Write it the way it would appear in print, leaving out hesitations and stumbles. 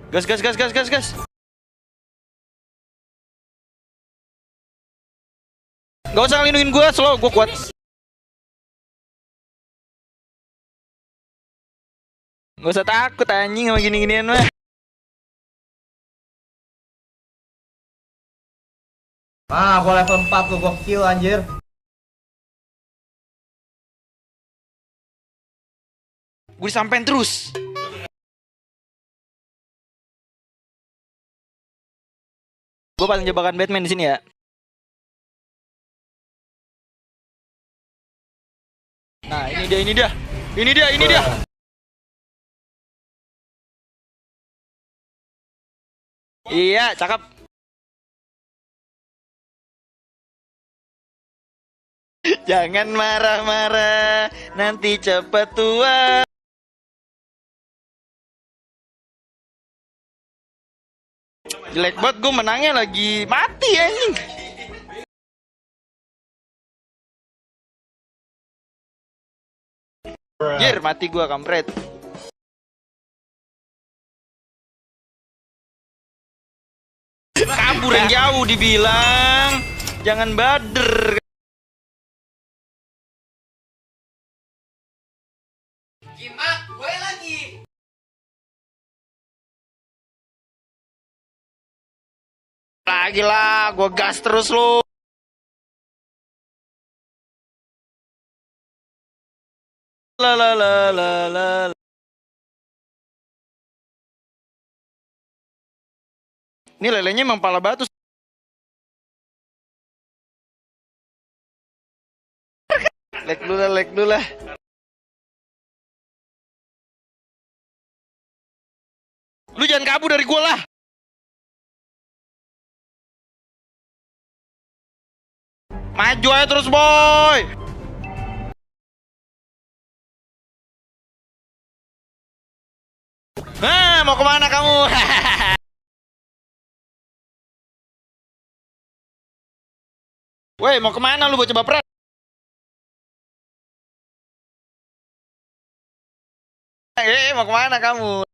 Gas, gas, gas, gas, gas, gas. Gak usah ngelindungin gue, slow, gue kuat. Gak usah takut anjing sama gini-ginian mah. Ah, gua level 4 lu, gua kill anjir. Gue disampein terus. Gue paling jebakan Batman di sini ya. Nah, ini dia, ini dia. Ini dia, ini dia. Iya, cakep. Jangan marah-marah, nanti cepet tua. Jelek banget, gue menangnya lagi mati anjing. Jir, mati gue kampret. Kabur yang jauh dibilang. Jangan bader. Gimana? Gue lagi. Lagi lah, gue gas terus lu. La la la la la. Ini lelenya emang pala batu. Lag dulu lah, lag dulu lah. Lu jangan kabur dari gua lah. Maju aja terus, boy. Nah, mau kemana kamu? Woi, mau kemana lu bocah baperan? Mau kemana kamu?